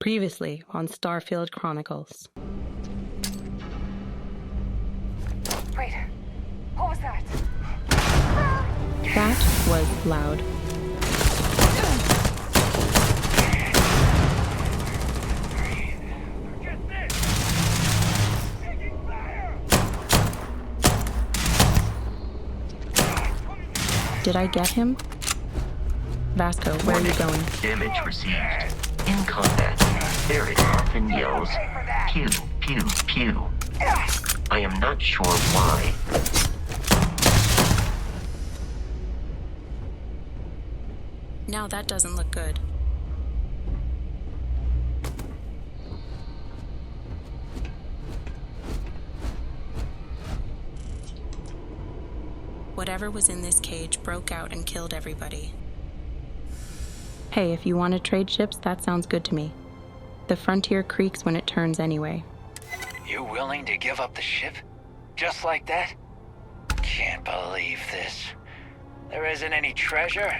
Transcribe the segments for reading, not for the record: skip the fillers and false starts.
Previously on Starfield Chronicles. Wait, what was that? That was loud. Get this! Taking fire! Did I get him? Vasco, where are you going? Damage received. In combat, Barry often yells, pew, pew, pew. I am not sure why. Now that doesn't look good. Whatever was in this cage broke out and killed everybody. Hey, if you want to trade ships, that sounds good to me. The frontier creaks when it turns anyway. You willing to give up the ship? Just like that? Can't believe this. There isn't any treasure?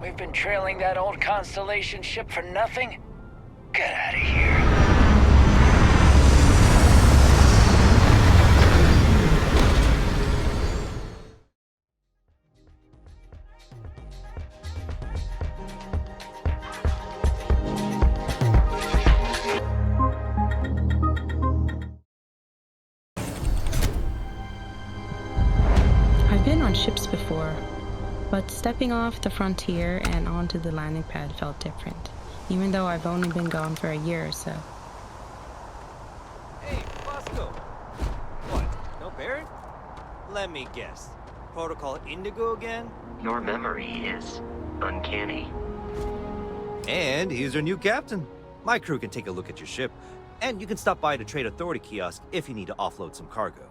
We've been trailing that old Constellation ship for nothing? Get out of here. I've been on ships before, but stepping off the frontier and onto the landing pad felt different, even though I've only been gone for a year or so. Hey, Vasco. What, no Barrett? Let me guess. Protocol Indigo again? Your memory is uncanny. And he's our new captain. My crew can take a look at your ship, and you can stop by the Trade Authority kiosk if you need to offload some cargo.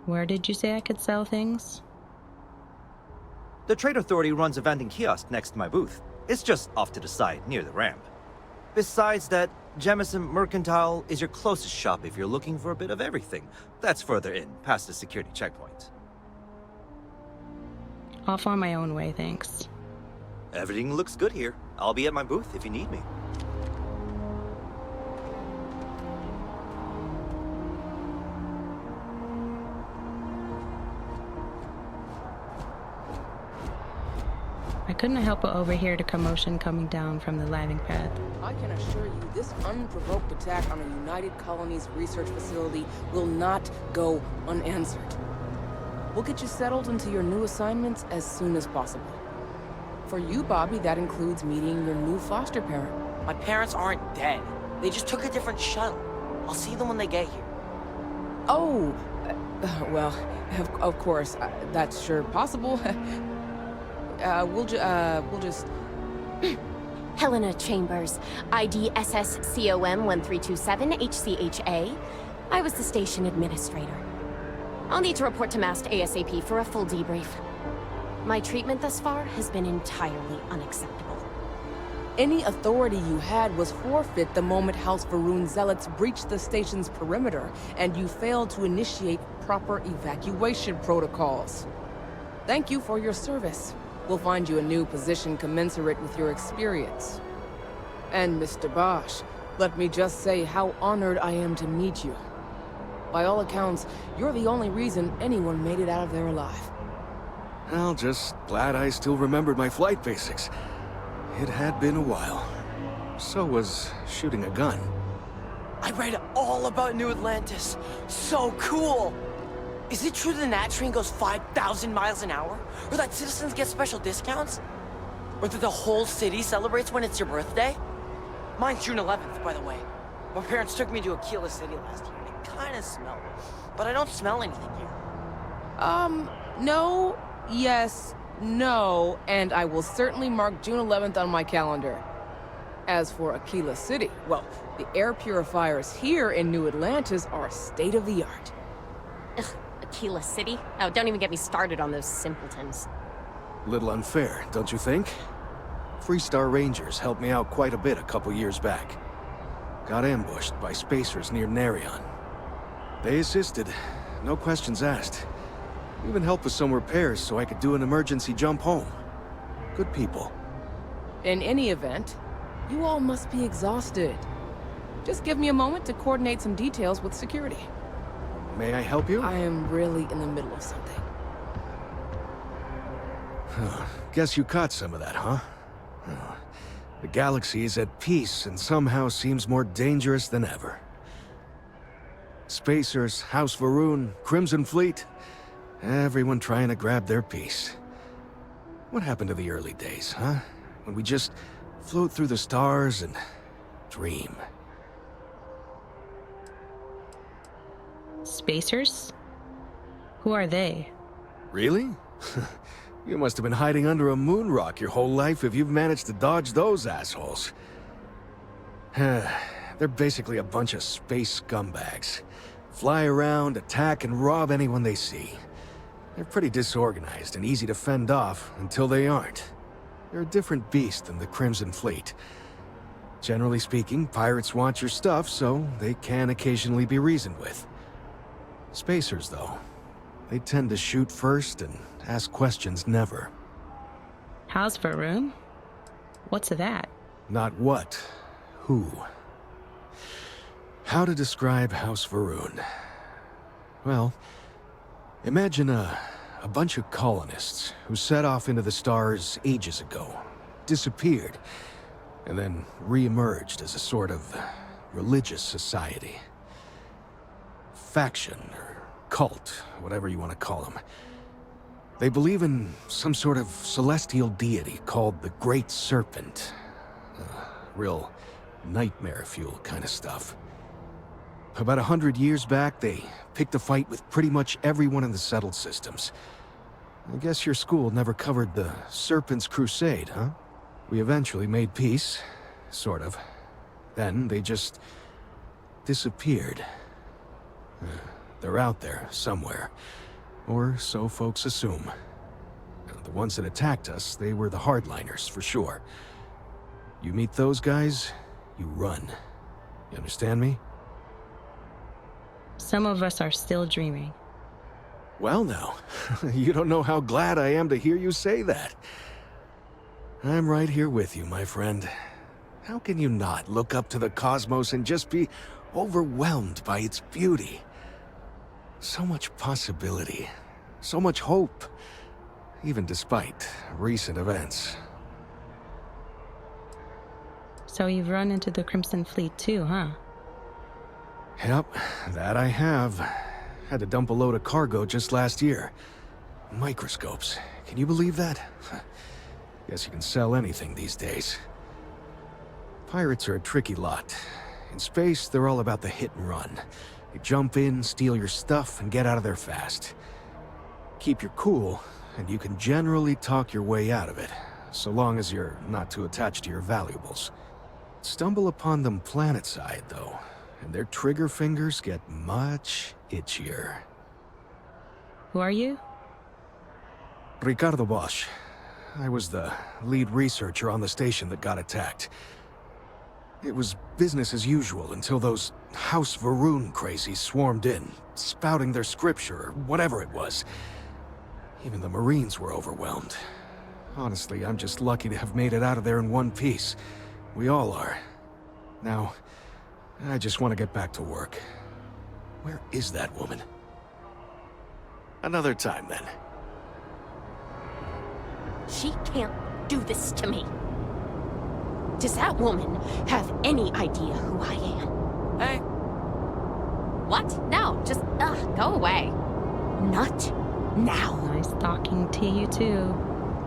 Where did you say I could sell things? The Trade Authority runs a vending kiosk next to my booth. It's just off to the side, near the ramp. Besides that, Jemison Mercantile is your closest shop if you're looking for a bit of everything. That's further in, past the security checkpoint. I'll find my own way, thanks. Everything looks good here. I'll be at my booth if you need me. I couldn't help but overhear the commotion coming down from the landing pad. I can assure you, this unprovoked attack on a United Colonies research facility will not go unanswered. We'll get you settled into your new assignments as soon as possible. For you, Bobby, that includes meeting your new foster parent. My parents aren't dead. They just took a different shuttle. I'll see them when they get here. Oh, well, of course, that's sure possible. We'll just... Helena Chambers, ID SSCOM 1327 HCHA. I was the station administrator. I'll need to report to MAST ASAP for a full debrief. My treatment thus far has been entirely unacceptable. Any authority you had was forfeit the moment House Varun zealots breached the station's perimeter, and you failed to initiate proper evacuation protocols. Thank you for your service. We'll find you a new position commensurate with your experience. And Mr. Bosch, let me just say how honored I am to meet you. By all accounts, you're the only reason anyone made it out of there alive. Well, just glad I still remembered my flight basics. It had been a while. So was shooting a gun. I read all about New Atlantis. So cool! Is it true the Nat train goes 5,000 miles an hour? Or that citizens get special discounts? Or that the whole city celebrates when it's your birthday? Mine's June 11th, by the way. My parents took me to Aquila City last year, and it kinda smelled. But I don't smell anything here. No, yes, no, and I will certainly mark June 11th on my calendar. As for Aquila City, well, the air purifiers here in New Atlantis are state-of-the-art. Ugh, Aquila City? Oh, don't even get me started on those simpletons. Little unfair, don't you think? Freestar Rangers helped me out quite a bit a couple years back. Got ambushed by spacers near Nerion. They assisted, no questions asked. Even helped with some repairs so I could do an emergency jump home. Good people. In any event, You all must be exhausted. Just give me a moment to coordinate some details with security. May I help you? I am really in the middle of something. Guess you caught some of that, huh? The galaxy is at peace and somehow seems more dangerous than ever. Spacers, House Varun, Crimson Fleet, everyone trying to grab their piece. What happened to the early days, huh? When we just float through the stars and dream. Spacers? Who are they? Really? You must have been hiding under a moon rock your whole life if you've managed to dodge those assholes. They're basically a bunch of space scumbags. Fly around, attack, and rob anyone they see. They're pretty disorganized and easy to fend off until they aren't. They're a different beast than the Crimson Fleet. Generally speaking, pirates want your stuff, so they can occasionally be reasoned with. Spacers, though, they tend to shoot first and ask questions never. House Varun? What's that? Not what, who. How to describe House Varun? Well, imagine a bunch of colonists who set off into the stars ages ago, disappeared, and then re-emerged as a sort of religious society. Faction, or cult, whatever you want to call them. They believe in some sort of celestial deity called the Great Serpent. Real nightmare fuel kind of stuff. About 100 years back, they picked a fight with pretty much everyone in the settled systems. I guess your school never covered the Serpent's Crusade, huh? We eventually made peace, sort of. Then they just disappeared. They're out there, somewhere. Or so folks assume. The ones that attacked us, they were the hardliners, for sure. You meet those guys, you run. You understand me? Some of us are still dreaming. Well now, you don't know how glad I am to hear you say that. I'm right here with you, my friend. How can you not look up to the cosmos and just be overwhelmed by its beauty? So much possibility, so much hope, even despite recent events. So you've run into the Crimson Fleet too, huh? Yep, that I have. Had to dump a load of cargo just last year. Microscopes. Can you believe that? Guess you can sell anything these days. Pirates are a tricky lot. In space, they're all about the hit and run. They jump in, steal your stuff, and get out of there fast. Keep your cool, and you can generally talk your way out of it, so long as you're not too attached to your valuables. Stumble upon them planetside, though, and their trigger fingers get much itchier. Who are you? Ricardo Bosch. I was the lead researcher on the station that got attacked. It was business as usual until those House Varun crazies swarmed in, spouting their scripture or whatever it was. Even the Marines were overwhelmed. Honestly, I'm just lucky to have made it out of there in one piece. We all are. Now, I just want to get back to work. Where is that woman? Another time, then. She can't do this to me. Does that woman have any idea who I am? Hey. What? No, just, go away. Not now. Nice talking to you too.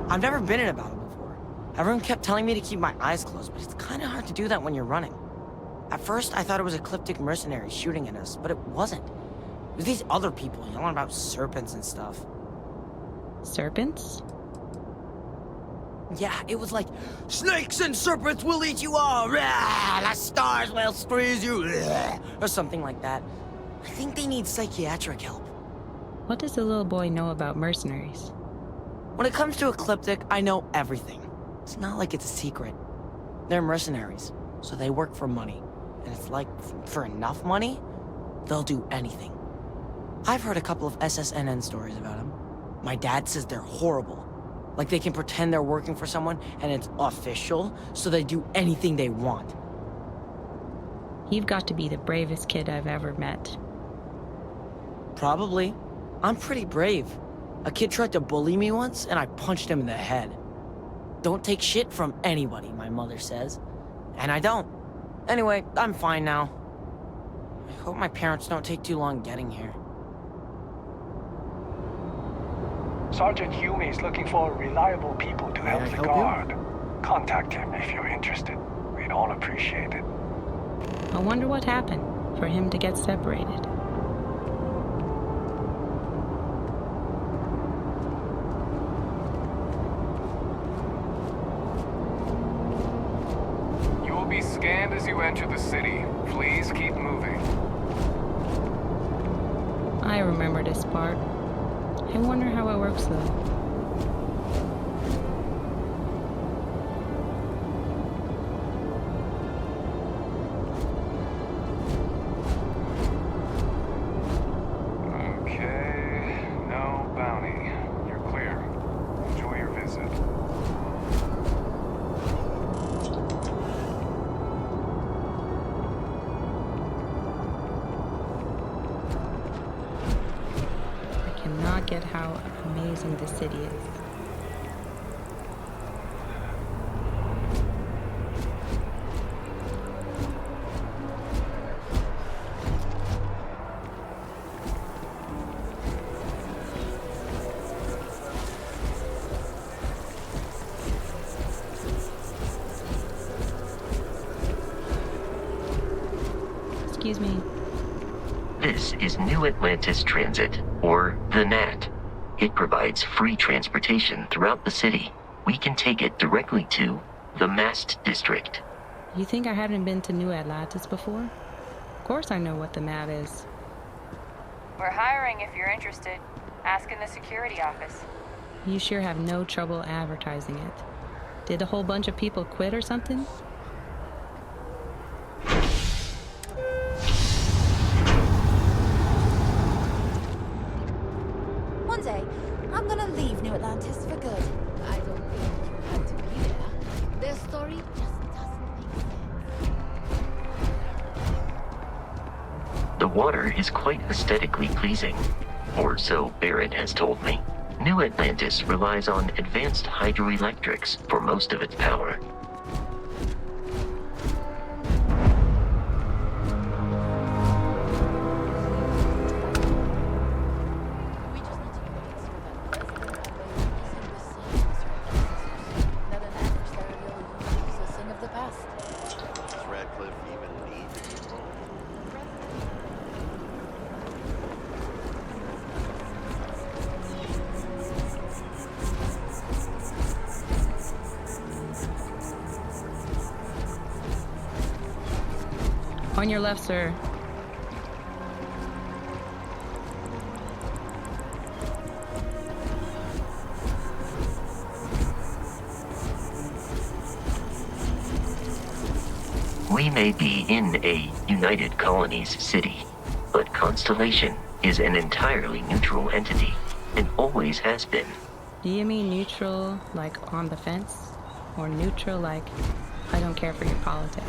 I've never been in a battle before. Everyone kept telling me to keep my eyes closed, but it's kind of hard to do that when you're running. At first, I thought it was ecliptic mercenaries shooting at us, but it wasn't. It was these other people yelling about serpents and stuff. Serpents? Yeah, it was like, snakes and serpents will eat you all, rah, the stars will squeeze you, rah, or something like that. I think they need psychiatric help. What does the little boy know about mercenaries? When it comes to ecliptic, I know everything. It's not like it's a secret. They're mercenaries, so they work for money. And it's like, for enough money, they'll do anything. I've heard a couple of SSNN stories about them. My dad says they're horrible. Like they can pretend they're working for someone and it's official, so they do anything they want. You've got to be the bravest kid I've ever met. Probably. I'm pretty brave. A kid tried to bully me once, and I punched him in the head. Don't take shit from anybody, my mother says. And I don't. Anyway, I'm fine now. I hope my parents don't take too long getting here. Sergeant Yumi is looking for reliable people to help the guard. Contact him if you're interested. We'd all appreciate it. I wonder what happened for him to get separated. You will be scanned as you enter the city. Please keep moving. I remember this part. I wonder how it works though. Okay, no bounty. You're clear. Enjoy your visit. I cannot get how amazing this city is. Excuse me. This is New Atlantis Transit, or the NAT. It provides free transportation throughout the city. We can take it directly to the Mast District. You think I haven't been to New Atlantis before? Of course I know what the map is. We're hiring if you're interested. Ask in the security office. You sure have no trouble advertising it. Did a whole bunch of people quit or something? One day, I'm gonna leave New Atlantis for good. I don't think you had to be there. Their story just doesn't make sense. The water is quite aesthetically pleasing, or so Barrett has told me. New Atlantis relies on advanced hydroelectrics for most of its power. We just need to make sure that using the same processors that an adversarial use a thing of the past. Does Radcliffe even need to be involved? On your left, sir. We may be in a United Colonies city, but Constellation is an entirely neutral entity, and always has been. Do you mean neutral, like on the fence? Or neutral, like I don't care for your politics?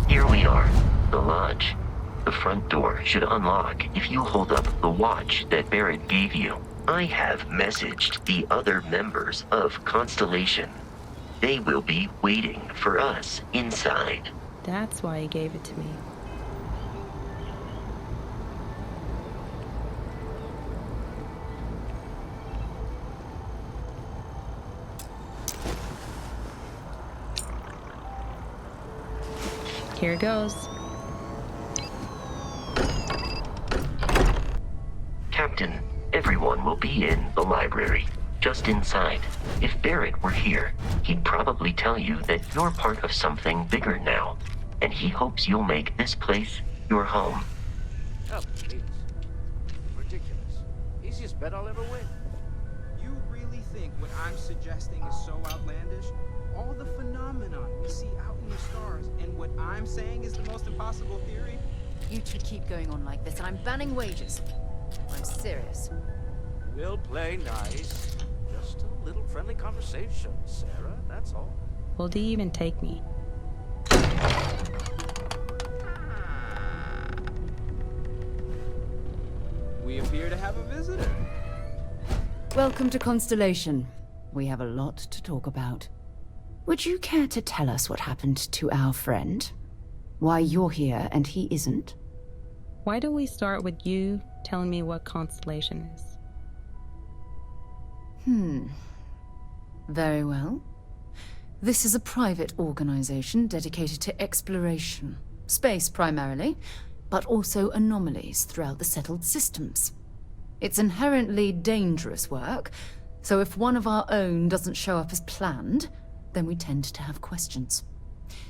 Here we are, the lodge. The front door should unlock if you hold up the watch that Barrett gave you. I have messaged the other members of Constellation. They will be waiting for us inside. That's why he gave it to me. Here goes. Captain, everyone will be in the library, just inside. If Barrett were here, he'd probably tell you that you're part of something bigger now, and he hopes you'll make this place your home. Oh, please. Ridiculous. Easiest bet I'll ever win. You really think what I'm suggesting is so outlandish? All the phenomenon we see out in the stars, and what I'm saying is the most impossible theory? You two keep going on like this, and I'm banning wagers. I'm serious. We'll play nice. Just a little friendly conversation, Sarah, that's all. Will they even take me? We appear to have a visitor. Welcome to Constellation. We have a lot to talk about. Would you care to tell us what happened to our friend? Why you're here and he isn't? Why don't we start with you telling me what Constellation is? Very well. This is a private organization dedicated to exploration. Space primarily, but also anomalies throughout the settled systems. It's inherently dangerous work, so if one of our own doesn't show up as planned, then we tend to have questions.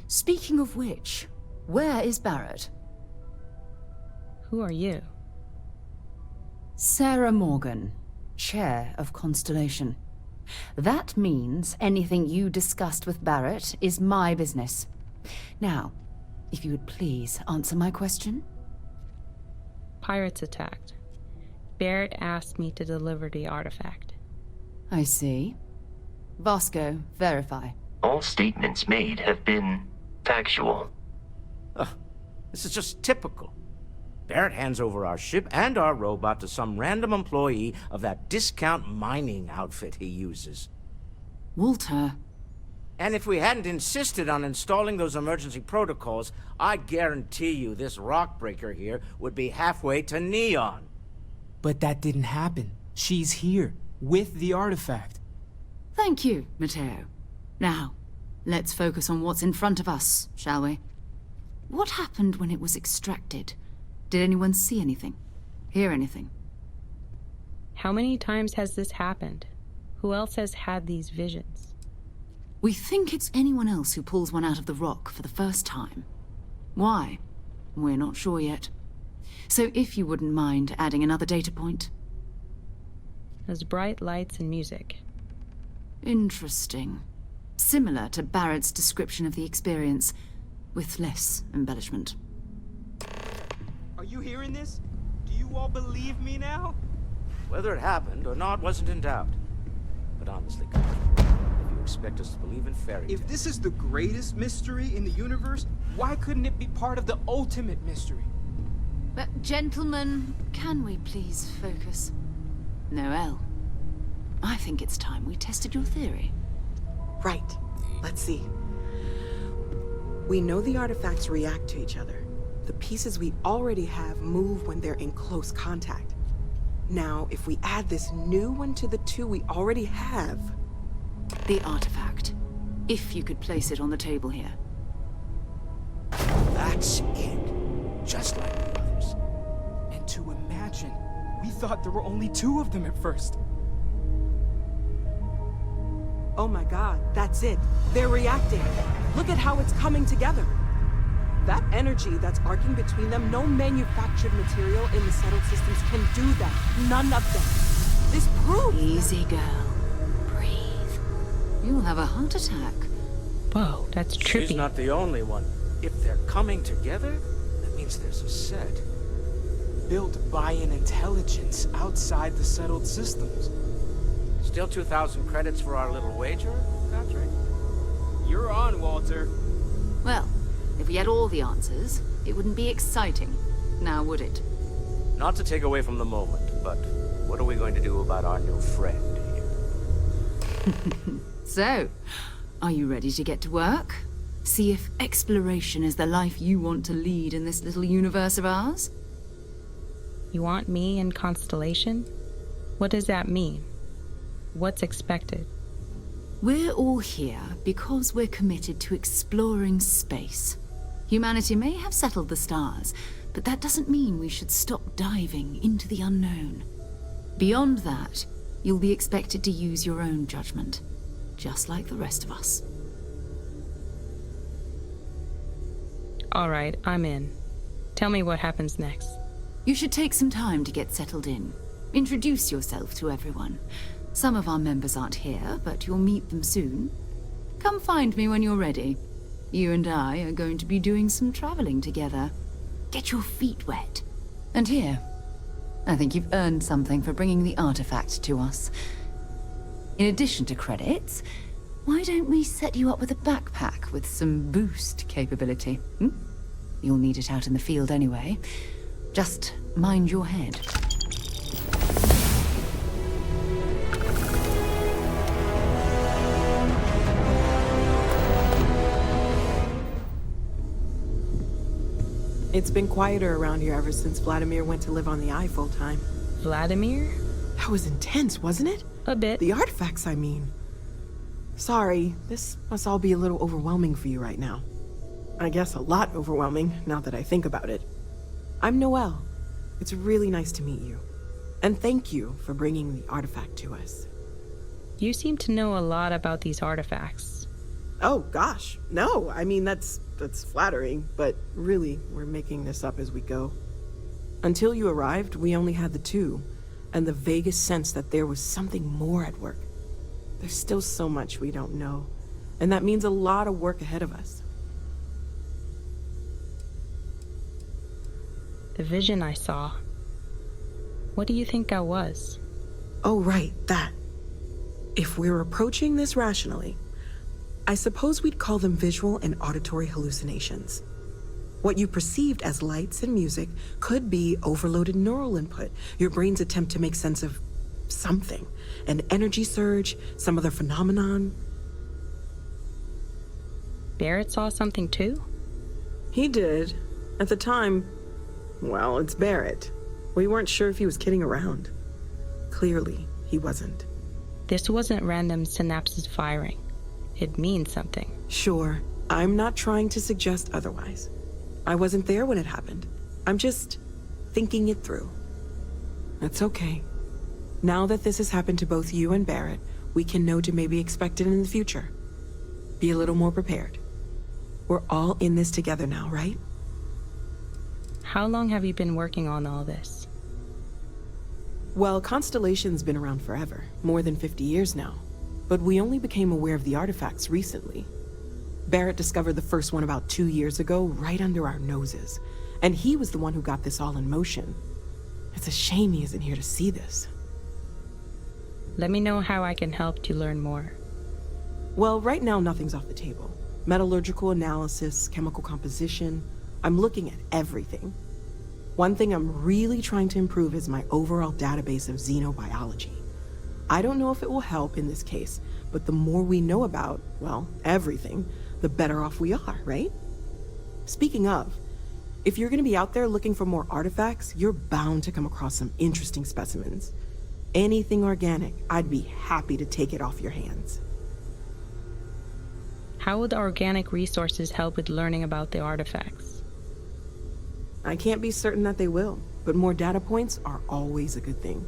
Speaking of which, where is Barrett? Who are you? Sarah Morgan, Chair of Constellation. That means anything you discussed with Barrett is my business. Now, if you would please answer my question. Pirates attacked. Barrett asked me to deliver the artifact. I see. Vasco, verify. All statements made have been factual. This is just typical. Barrett hands over our ship and our robot to some random employee of that discount mining outfit he uses. Walter. And if we hadn't insisted on installing those emergency protocols, I guarantee you this rock breaker here would be halfway to Neon. But that didn't happen. She's here, with the artifact. Thank you, Matteo. Now, let's focus on what's in front of us, shall we? What happened when it was extracted? Did anyone see anything? Hear anything? How many times has this happened? Who else has had these visions? We think it's anyone else who pulls one out of the rock for the first time. Why? We're not sure yet. So if you wouldn't mind adding another data point. There's bright lights and music. Interesting. Similar to Barrett's description of the experience, with less embellishment. Are you hearing this? Do you all believe me now? Whether it happened or not wasn't in doubt. But honestly, if you expect us to believe in fairy tales... If this is the greatest mystery in the universe, why couldn't it be part of the ultimate mystery? But gentlemen, can we please focus? Noelle, I think it's time we tested your theory. Right. Let's see. We know the artifacts react to each other. The pieces we already have move when they're in close contact. Now, if we add this new one to the two we already have... The artifact. If you could place it on the table here. That's it. Just like the others. And to imagine, we thought there were only two of them at first. Oh my god, that's it. They're reacting. Look at how it's coming together. That energy that's arcing between them, no manufactured material in the settled systems can do that. None of them. This proves... Easy, girl. Breathe. You'll have a heart attack. Whoa, that's trippy. She's not the only one. If they're coming together, that means there's a set. Built by an intelligence outside the settled systems. Still 2,000 credits for our little wager, Patrick? You're on, Walter. Well, if we had all the answers, it wouldn't be exciting, now would it? Not to take away from the moment, but what are we going to do about our new friend here? So, are you ready to get to work? See if exploration is the life you want to lead in this little universe of ours? You want me in Constellation? What does that mean? What's expected? We're all here because we're committed to exploring space. Humanity may have settled the stars, but that doesn't mean we should stop diving into the unknown. Beyond that, you'll be expected to use your own judgment, just like the rest of us. All right, I'm in. Tell me what happens next. You should take some time to get settled in. Introduce yourself to everyone. Some of our members aren't here, but you'll meet them soon. Come find me when you're ready. You and I are going to be doing some traveling together. Get your feet wet. And here, I think you've earned something for bringing the artifact to us. In addition to credits, why don't we set you up with a backpack with some boost capability? You'll need it out in the field anyway. Just mind your head. It's been quieter around here ever since Vladimir went to live on the Eye full-time. Vladimir? That was intense, wasn't it? A bit. The artifacts, I mean. Sorry, this must all be a little overwhelming for you right now. I guess a lot overwhelming, now that I think about it. I'm Noelle. It's really nice to meet you. And thank you for bringing the artifact to us. You seem to know a lot about these artifacts. Oh, gosh. No, I mean, that's flattering, but really, we're making this up as we go. Until you arrived, we only had the two, and the vaguest sense that there was something more at work. There's still so much we don't know, and that means a lot of work ahead of us. The vision I saw. What do you think that was? Oh, right, that. If we're approaching this rationally, I suppose we'd call them visual and auditory hallucinations. What you perceived as lights and music could be overloaded neural input, your brain's attempt to make sense of something. An energy surge, some other phenomenon. Barrett saw something too? He did. At the time, well, it's Barrett. We weren't sure if he was kidding around. Clearly, he wasn't. This wasn't random synapses firing. It means something. Sure. I'm not trying to suggest otherwise. I wasn't there when it happened. I'm just thinking it through. It's okay. Now that this has happened to both you and Barrett, we can know to maybe expect it in the future. Be a little more prepared. We're all in this together now, right? How long have you been working on all this? Well, Constellation's been around forever, more than 50 years now. But we only became aware of the artifacts recently. Barrett discovered the first one about 2 years ago, right under our noses. And he was the one who got this all in motion. It's a shame he isn't here to see this. Let me know how I can help you learn more. Well, right now nothing's off the table. Metallurgical analysis, chemical composition. I'm looking at everything. One thing I'm really trying to improve is my overall database of xenobiology. I don't know if it will help in this case, but the more we know about, well, everything, the better off we are, right? Speaking of, if you're gonna be out there looking for more artifacts, you're bound to come across some interesting specimens. Anything organic, I'd be happy to take it off your hands. How would the organic resources help with learning about the artifacts? I can't be certain that they will, but more data points are always a good thing.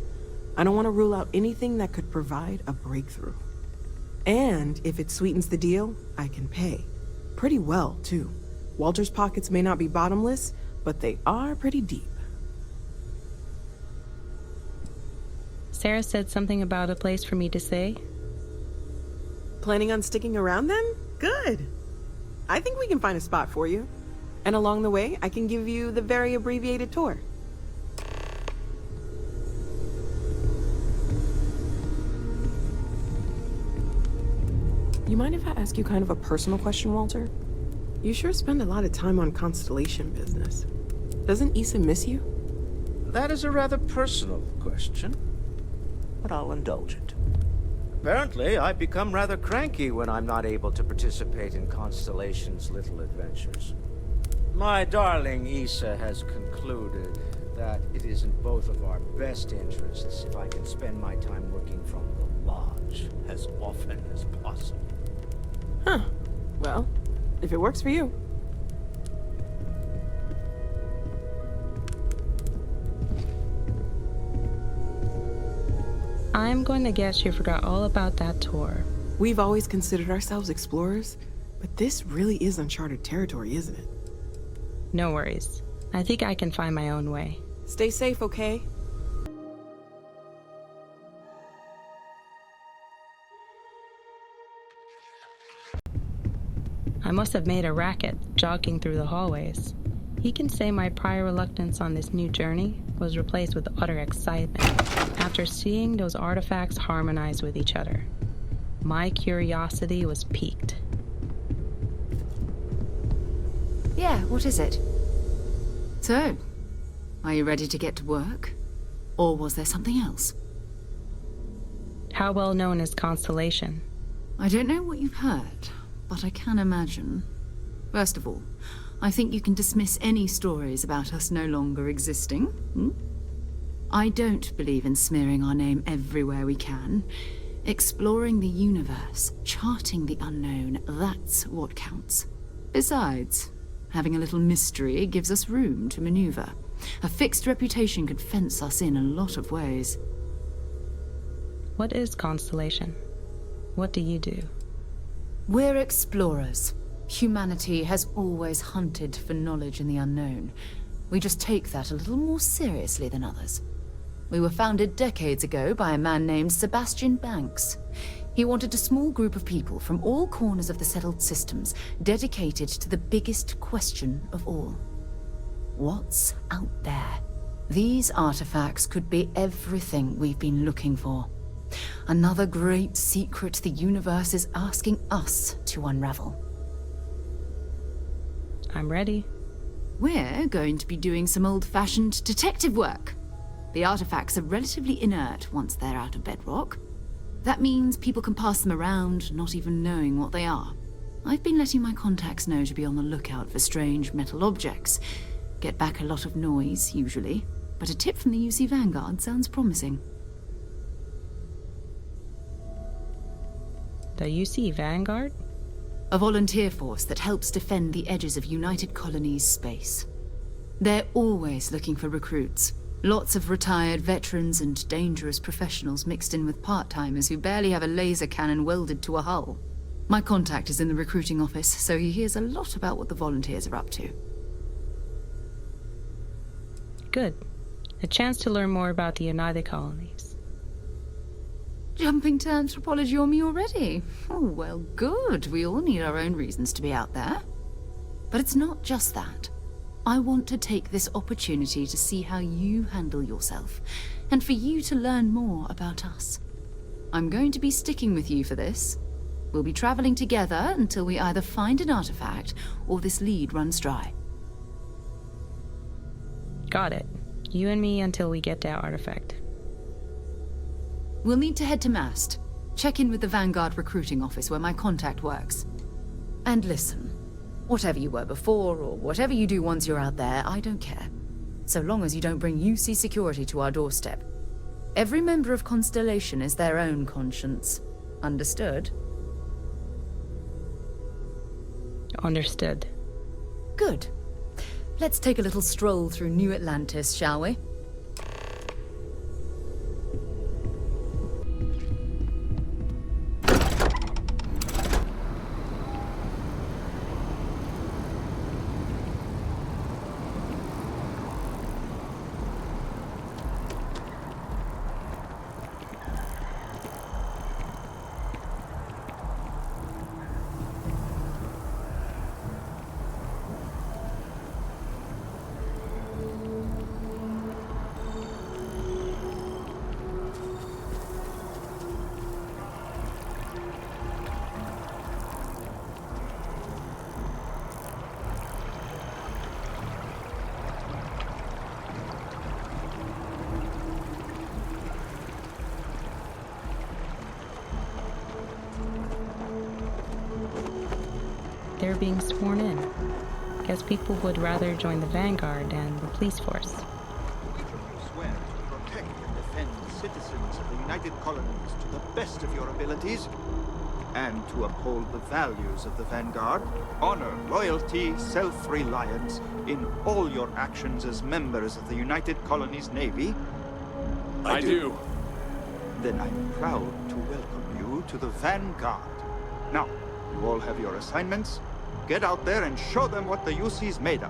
I don't want to rule out anything that could provide a breakthrough. And if it sweetens the deal, I can pay. Pretty well, too. Walter's pockets may not be bottomless, but they are pretty deep. Sarah said something about a place for me to stay. Planning on sticking around then? Good. I think we can find a spot for you. And along the way, I can give you the very abbreviated tour. You mind if I ask you kind of a personal question, Walter? You sure spend a lot of time on Constellation business. Doesn't Issa miss you? That is a rather personal question, but I'll indulge it. Apparently, I become rather cranky when I'm not able to participate in Constellation's little adventures. My darling Issa has concluded that it is in both of our best interests if I can spend my time working from the lodge as often as possible. Huh. Well, if it works for you. I'm going to guess you forgot all about that tour. We've always considered ourselves explorers, but this really is uncharted territory, isn't it? No worries. I think I can find my own way. Stay safe, okay? I must have made a racket jogging through the hallways. He can say my prior reluctance on this new journey was replaced with utter excitement after seeing those artifacts harmonize with each other. My curiosity was piqued. Yeah, what is it? So, are you ready to get to work? Or was there something else? How well known is Constellation? I don't know what you've heard, but I can imagine. First of all, I think you can dismiss any stories about us no longer existing. I don't believe in smearing our name everywhere we can. Exploring the universe, charting the unknown, that's what counts. Besides, having a little mystery gives us room to maneuver. A fixed reputation could fence us in a lot of ways. What is Constellation? What do you do? We're explorers. Humanity has always hunted for knowledge in the unknown. We just take that a little more seriously than others. We were founded decades ago by a man named Sebastian Banks. He wanted a small group of people from all corners of the settled systems dedicated to the biggest question of all. What's out there? These artifacts could be everything we've been looking for. Another great secret the universe is asking us to unravel. I'm ready. We're going to be doing some old-fashioned detective work. The artifacts are relatively inert once they're out of bedrock. That means people can pass them around, not even knowing what they are. I've been letting my contacts know to be on the lookout for strange metal objects. Get back a lot of noise, usually, but a tip from the UC Vanguard sounds promising. The UC Vanguard? A volunteer force that helps defend the edges of United Colonies space. They're always looking for recruits. Lots of retired veterans and dangerous professionals mixed in with part-timers who barely have a laser cannon welded to a hull. My contact is in the recruiting office, so he hears a lot about what the volunteers are up to. Good. A chance to learn more about the United Colonies. Jumping to anthropology on me already? Oh, well, good. We all need our own reasons to be out there. But it's not just that. I want to take this opportunity to see how you handle yourself, and for you to learn more about us. I'm going to be sticking with you for this. We'll be traveling together until we either find an artifact or this lead runs dry. Got it. You and me until we get that artifact. We'll need to head to Mast. Check in with the Vanguard recruiting office where my contact works. And listen, whatever you were before or whatever you do once you're out there, I don't care. So long as you don't bring UC security to our doorstep. Every member of Constellation is their own conscience. Understood? Understood. Good. Let's take a little stroll through New Atlantis, shall we? They're being sworn in. Guess people would rather join the Vanguard than the police force. Each of you swear to protect and defend the citizens of the United Colonies to the best of your abilities, and to uphold the values of the Vanguard, honor, loyalty, self-reliance in all your actions as members of the United Colonies Navy? I do. Then I'm proud to welcome you to the Vanguard. Now, you all have your assignments. Get out there and show them what the UC's made of.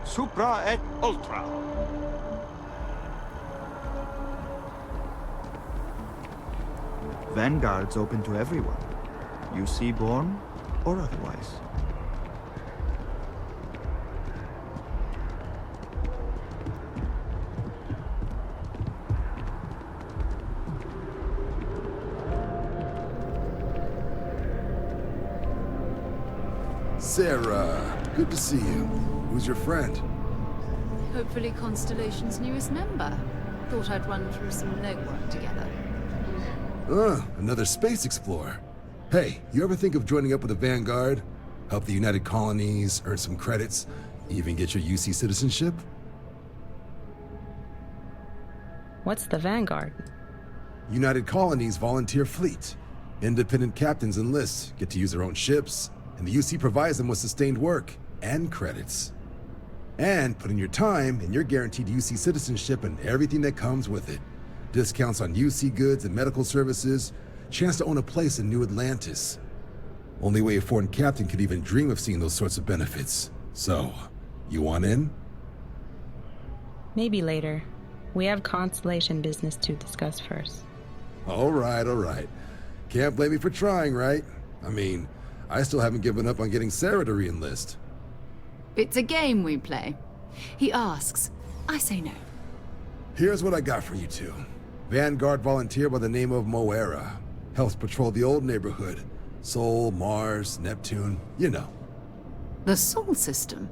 Supra et Ultra. Vanguard's open to everyone. UC born or otherwise. Sarah, good to see you. Who's your friend? Hopefully Constellation's newest member. Thought I'd run through some legwork together. Another space explorer. Hey, you ever think of joining up with the Vanguard? Help the United Colonies, earn some credits, even get your UC citizenship? What's the Vanguard? United Colonies volunteer fleet. Independent captains enlist, get to use their own ships, and the UC provides them with sustained work and credits. And put in your time, and you're guaranteed UC citizenship and everything that comes with it. Discounts on UC goods and medical services, chance to own a place in New Atlantis. Only way a foreign captain could even dream of seeing those sorts of benefits. So, you want in? Maybe later. We have Constellation business to discuss first. All right. Can't blame me for trying, right? I mean, I still haven't given up on getting Sarah to re-enlist. It's a game we play. He asks, I say no. Here's what I got for you two. Vanguard volunteer by the name of Moira. Helps patrol the old neighborhood. Sol, Mars, Neptune, you know. The Sol system?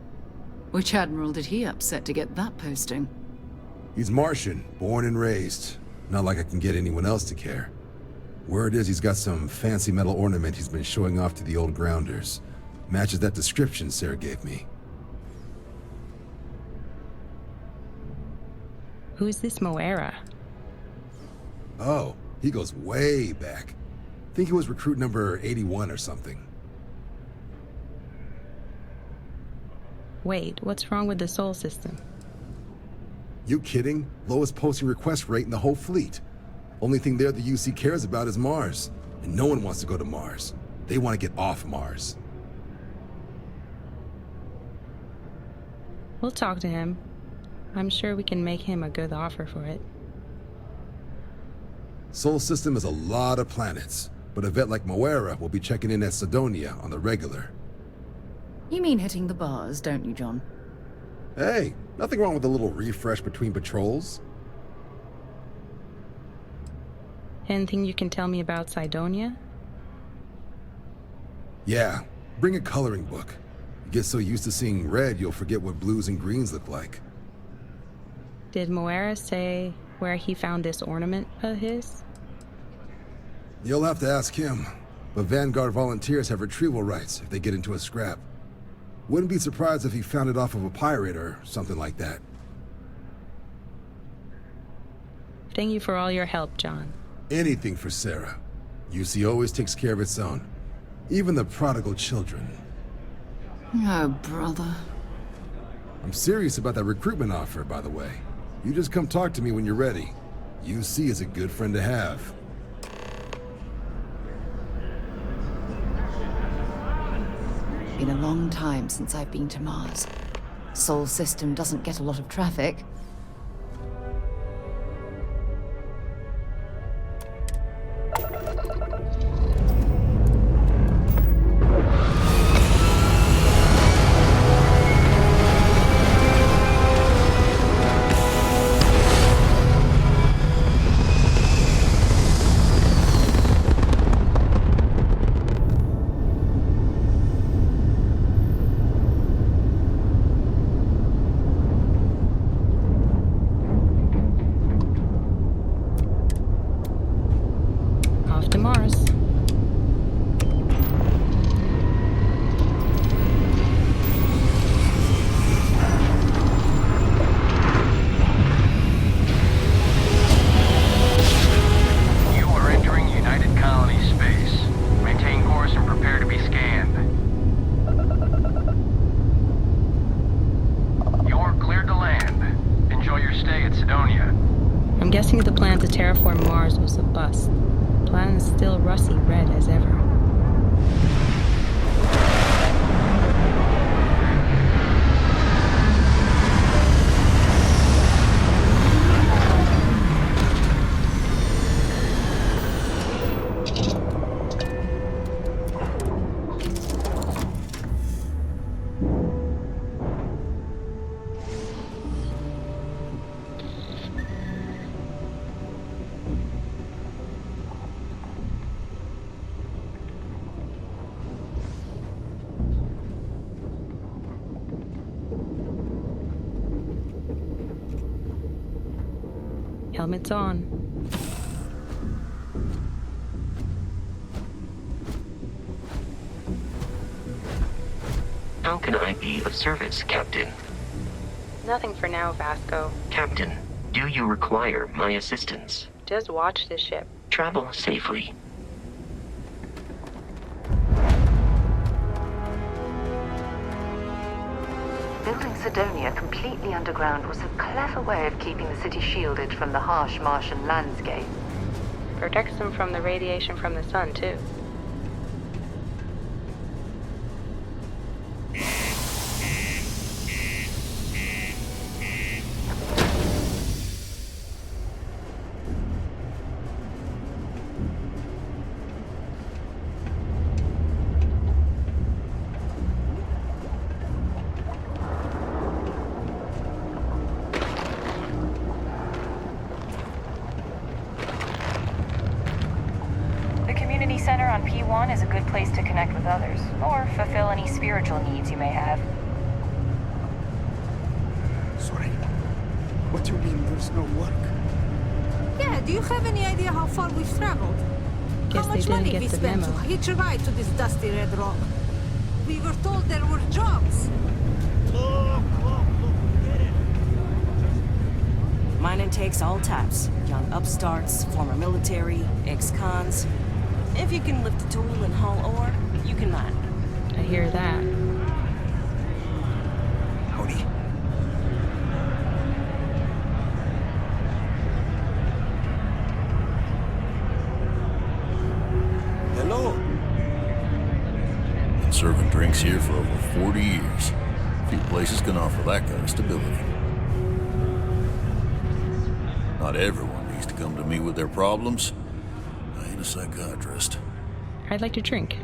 Which admiral did he upset to get that posting? He's Martian, born and raised. Not like I can get anyone else to care. Word is he's got some fancy metal ornament he's been showing off to the old grounders. Matches that description Sarah gave me. Who's this Moira? Oh, he goes way back. Think he was recruit number 81 or something. Wait, what's wrong with the Sol system? You kidding? Lowest posting request rate in the whole fleet. Only thing there the UC cares about is Mars. And no one wants to go to Mars. They want to get off Mars. We'll talk to him. I'm sure we can make him a good offer for it. Sol system is a lot of planets, but a vet like Moira will be checking in at Sidonia on the regular. You mean hitting the bars, don't you, John? Hey, nothing wrong with a little refresh between patrols. Anything you can tell me about Sidonia? Yeah, bring a coloring book. You get so used to seeing red, you'll forget what blues and greens look like. Did Moira say where he found this ornament of his? You'll have to ask him, but Vanguard volunteers have retrieval rights if they get into a scrap. Wouldn't be surprised if he found it off of a pirate or something like that. Thank you for all your help, John. Anything for Sarah. UC always takes care of its own. Even the prodigal children. Oh, brother. I'm serious about that recruitment offer, by the way. You just come talk to me when you're ready. UC is a good friend to have. Been a long time since I've been to Mars. Sol system doesn't get a lot of traffic. The plan to terraform Mars was a bust. The plan is still rusty red as ever. Helmet's on. How can I be of service, Captain? Nothing for now, Vasco. Captain, do you require my assistance? Just watch the ship. Travel safely. Building Sidonia completely underground was a clever way of keeping the city shielded from the harsh Martian landscape. Protects them from the radiation from the sun, too. Center on P1 is a good place to connect with others, or fulfill any spiritual needs you may have. Sorry. What do you mean there's no work? Yeah, do you have any idea how far we've traveled? Guess how much they didn't money get we the spent memo. to hitch a ride to this dusty red rock? We were told there were jobs. Mining takes all types. Young upstarts, former military, ex-cons. If you can lift a tool and haul ore, you can mine. I hear that. Howdy. Hello. Been serving drinks here for over 40 years. Few places can offer that kind of stability. Not everyone needs to come to me with their problems. I ain't a psychiatrist. I'd like to drink.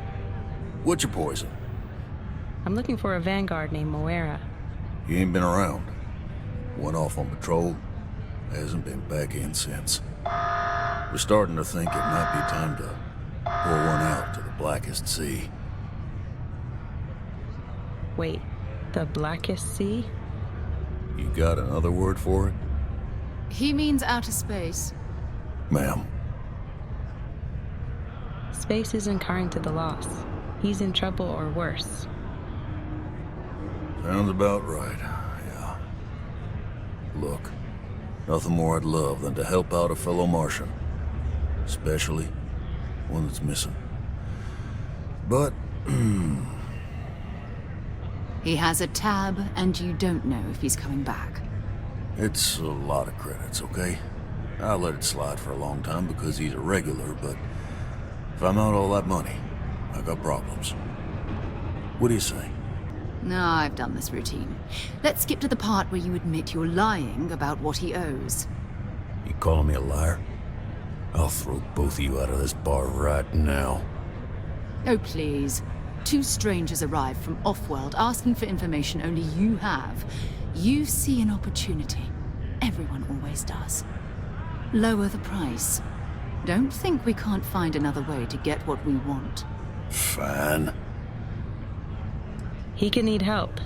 What's your poison? I'm looking for a vanguard named Moira. He ain't been around. Went off on patrol. Hasn't been back in since. We're starting to think it might be time to pour one out to the blackest sea. Wait, the blackest sea? You got another word for it? He means outer space. Ma'am. Space isn't kind to the lost. He's in trouble or worse. Sounds about right, yeah. Look, nothing more I'd love than to help out a fellow Martian. Especially one that's missing. But, He has a tab, and you don't know if he's coming back. it's a lot of credits, okay? I let it slide for a long time because he's a regular, but if I'm out all that money, I got problems. What do you say? No, I've done this routine. Let's skip to the part where you admit you're lying about what he owes. You calling me a liar? I'll throw both of you out of this bar right now. Oh, please. Two strangers arrive from off-world asking for information only you have. You see an opportunity. Everyone always does. Lower the price. Don't think we can't find another way to get what we want. Fine. He could need help.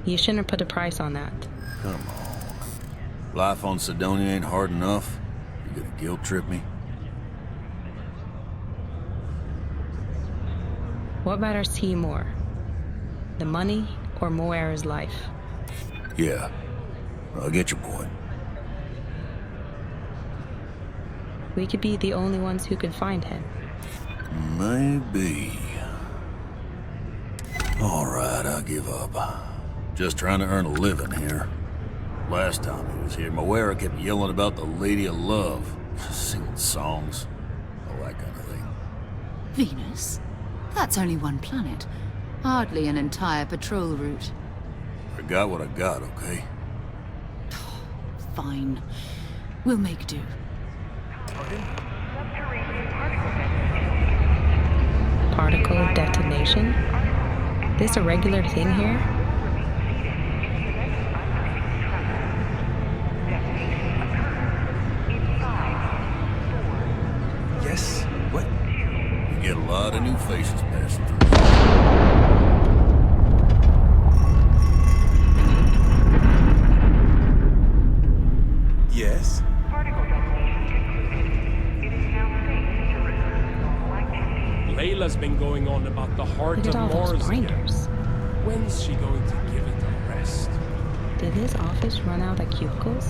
You shouldn't have put a price on that. Come on. Life on Sidonia ain't hard enough. You gonna guilt trip me? What matters to you more? The money or Moira's life? Yeah. I get your point. We could be the only ones who could find him. Maybe. All right, I'll give up. Just trying to earn a living here. Last time he was here, Moira kept yelling about the Lady of Love. Singing songs. All that kind of thing. Venus? That's only one planet. Hardly an entire patrol route. I got what I got, okay? Fine. We'll make do. Particle detonation? This a regular thing here? Yes? What? You get a lot of new faces passing through. Yes? Layla's been going on about the heart Look at of all those Mars again. binders. When's she going to give it a rest? Did his office run out of cubicles?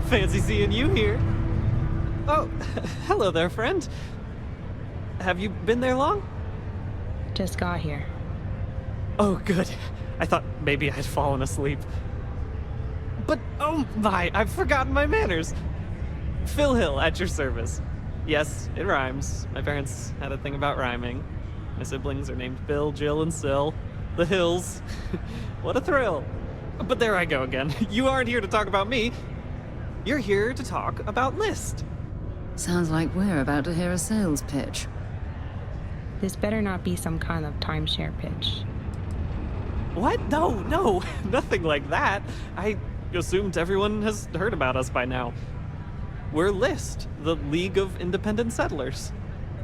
Fancy seeing you here. Oh, hello there, friend. Have you been there long? Just got here. Oh, good. I thought maybe I'd fallen asleep. But, oh my, I've forgotten my manners. Phil Hill, at your service. Yes, it rhymes. My parents had a thing about rhyming. My siblings are named Bill, Jill, and Sil. The Hills. What a thrill. But there I go again. You aren't here to talk about me. You're here to talk about List. Sounds like we're about to hear a sales pitch. This better not be some kind of timeshare pitch. What? No, nothing like that. I assumed everyone has heard about us by now. We're List, the League of Independent Settlers.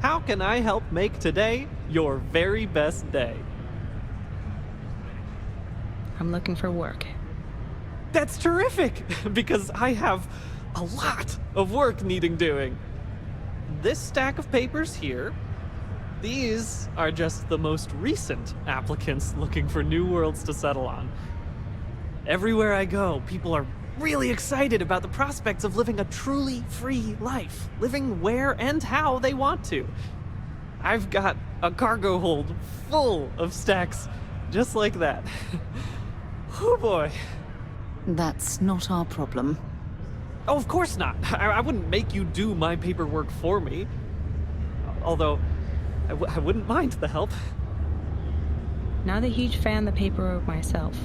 How can I help make today your very best day? I'm looking for work. That's terrific, because I have a lot of work needing doing. This stack of papers here, these are just the most recent applicants looking for new worlds to settle on. Everywhere I go, people are really excited about the prospects of living a truly free life, living where and how they want to. I've got a cargo hold full of stacks just like that. Oh boy. That's not our problem. Oh, of course not. I wouldn't make you do my paperwork for me. Although, I wouldn't mind the help. Not a huge fan of the paperwork myself.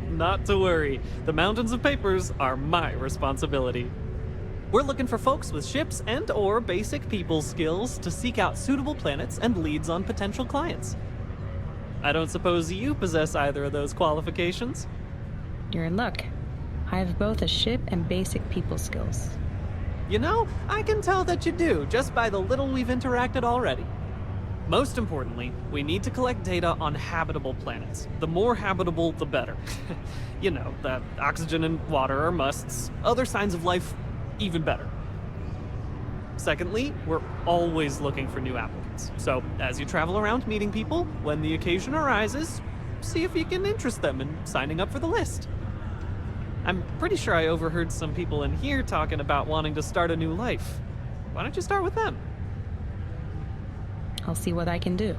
Not to worry. The mountains of papers are my responsibility. We're looking for folks with ships and/or basic people skills to seek out suitable planets and leads on potential clients. I don't suppose you possess either of those qualifications? You're in luck. I have both a ship and basic people skills. You know, I can tell that you do, just by the little we've interacted already. Most importantly, we need to collect data on habitable planets. The more habitable, the better. You know, that oxygen and water are musts. Other signs of life, even better. Secondly, we're always looking for new applicants. So, as you travel around meeting people, when the occasion arises, see if you can interest them in signing up for the list. I'm pretty sure I overheard some people in here talking about wanting to start a new life. Why don't you start with them? I'll see what I can do.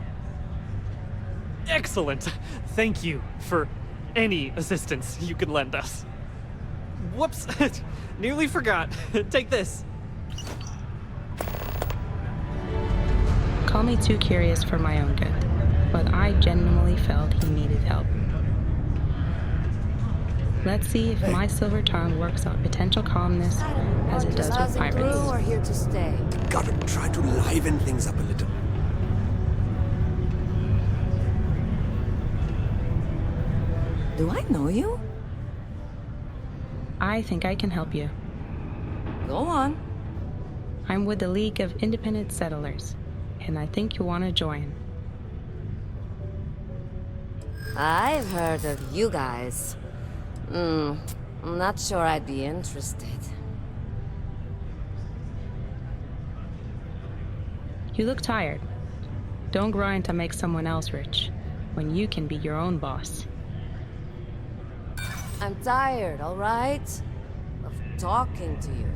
Excellent! Thank you for any assistance you can lend us. Whoops! Nearly forgot. Take this. Call me too curious for my own good, but I genuinely felt he needed help. Let's see if my silver tongue works on potential columnists as it does with pirates. Crew are here to stay. Gotta try to liven things up a little. Do I know you? I think I can help you. Go on. I'm with the League of Independent Settlers, and I think you want to join. I've heard of you guys. I'm not sure I'd be interested. You look tired. Don't grind to make someone else rich, when you can be your own boss. I'm tired, all right? Of talking to you.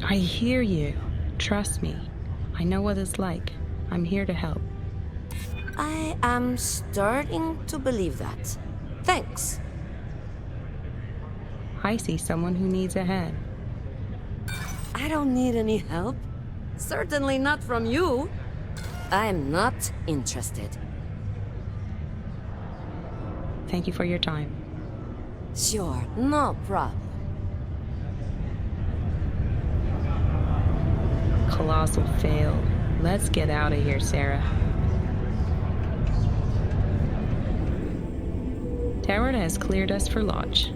I hear you. Trust me. I know what it's like. I'm here to help. I am starting to believe that. Thanks. I see someone who needs a hand. I don't need any help. Certainly not from you. I'm not interested. Thank you for your time. Sure, no problem. Colossal fail. Let's get out of here, Sarah. Tower has cleared us for launch.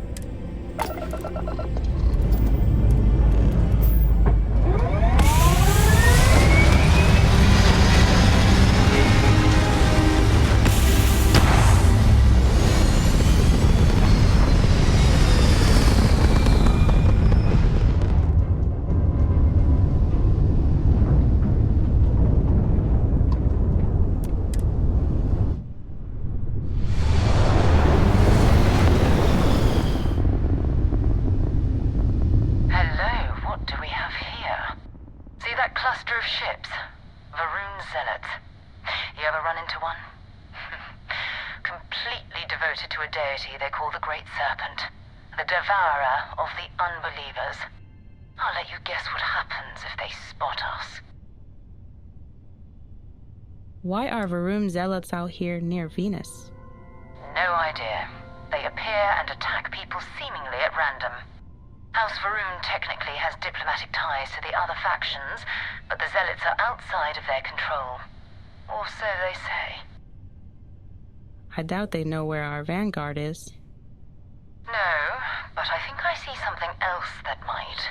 ships. Varun Zealots. You ever run into one? Completely devoted to a deity they call the Great Serpent. The devourer of the unbelievers. I'll let you guess what happens if they spot us. Why are Varun Zealots out here near Venus? No idea. They appear and attack people seemingly at random. House Varun technically has diplomatic ties to the other factions, but the Zealots are outside of their control. Or so they say. I doubt they know where our vanguard is. No, but I think I see something else that might.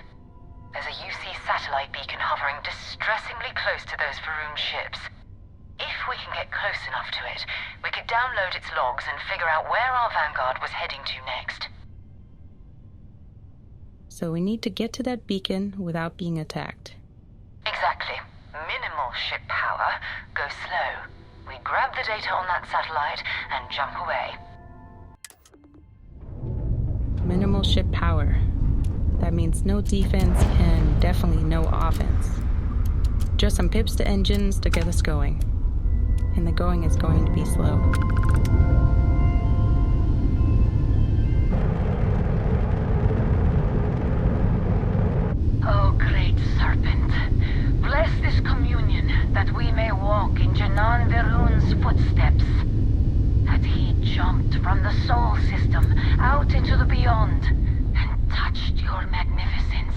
There's a UC satellite beacon hovering distressingly close to those Varun ships. If we can get close enough to it, we could download its logs and figure out where our vanguard was heading to next. So we need to get to that beacon without being attacked. Exactly. Minimal ship power. Go slow. We grab the data on that satellite and jump away. Minimal ship power. That means no defense and definitely no offense. Just some pips to engines to get us going. And the going is going to be slow. Oh, great serpent, bless this communion that we may walk in Janan Verun's footsteps. That he jumped from the soul system out into the beyond and touched your magnificence.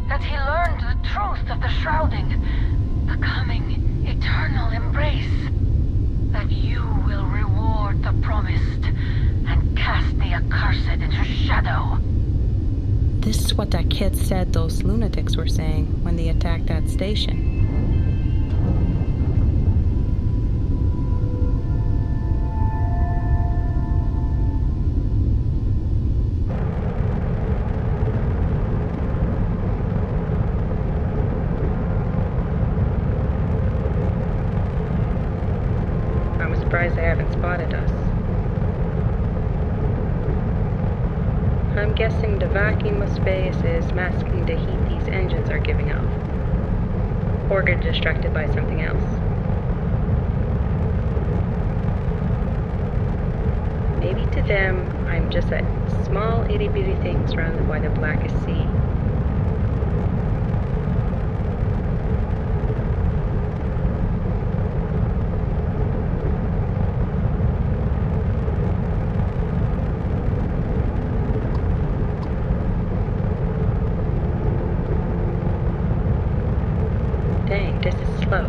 That he learned the truth of the shrouding, the coming eternal embrace. That you will reward the promised and cast the accursed into shadow. This is what that kid said those lunatics were saying when they attacked that station. I'm surprised they haven't spotted us. I'm guessing the vacuum of space is masking the heat these engines are giving off. Or get distracted by something else. Maybe to them, I'm just a small itty-bitty thing surrounded by the blackest sea. Dang, this is slow.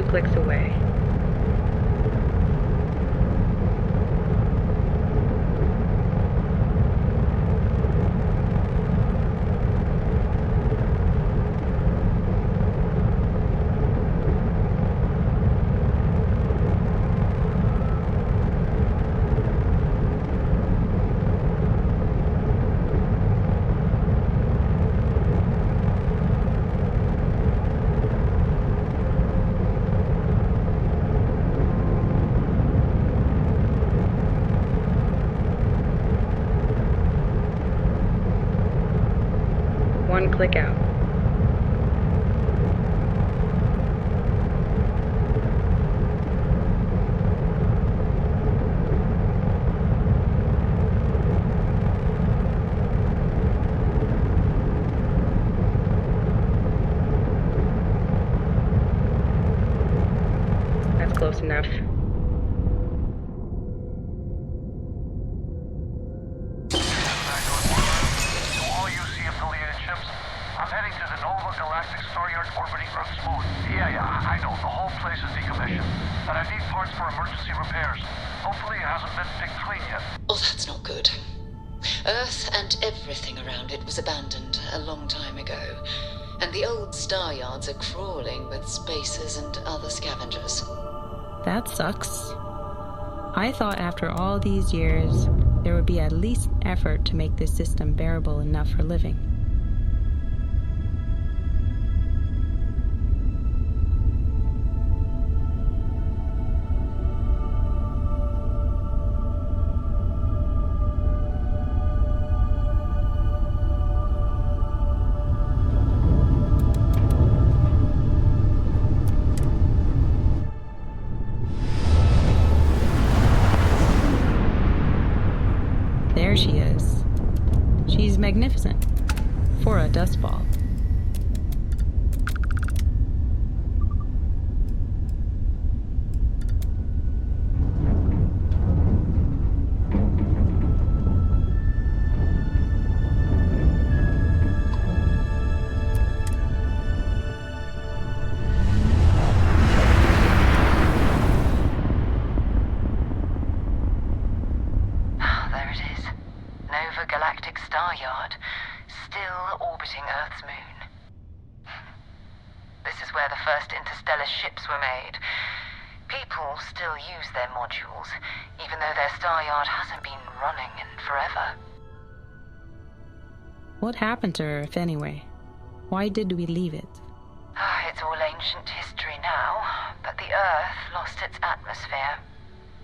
Clicks away. One click out. That's close enough. Oh, that's not good. Earth and everything around it was abandoned a long time ago, and the old star yards are crawling with spacers and other scavengers. That sucks. I thought after all these years, there would be at least effort to make this system bearable enough for living. There she is. She's magnificent for a dust ball. Galactic Star Yard, still orbiting Earth's moon. This is where the first interstellar ships were made. People still use their modules, even though their star yard hasn't been running in forever. What happened to Earth anyway? Why did we leave it? It's all ancient history now, but the Earth lost its atmosphere.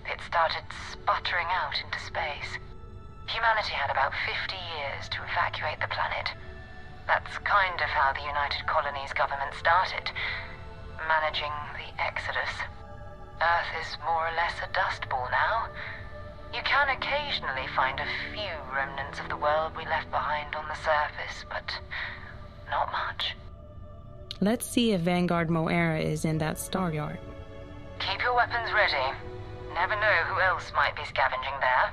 It started sputtering out into space. Humanity had about 50 years to evacuate the planet. That's kind of how the United Colonies government started, managing the exodus. Earth is more or less a dust ball now. You can occasionally find a few remnants of the world we left behind on the surface, but not much. Let's see if Vanguard Moera is in that star yard. Keep your weapons ready. Never know who else might be scavenging there.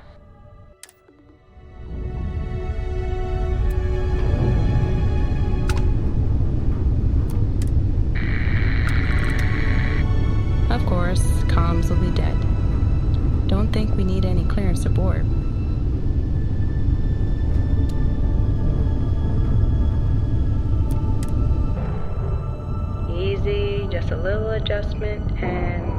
Of course, comms will be dead. Don't think we need any clearance aboard. Easy, just a little adjustment and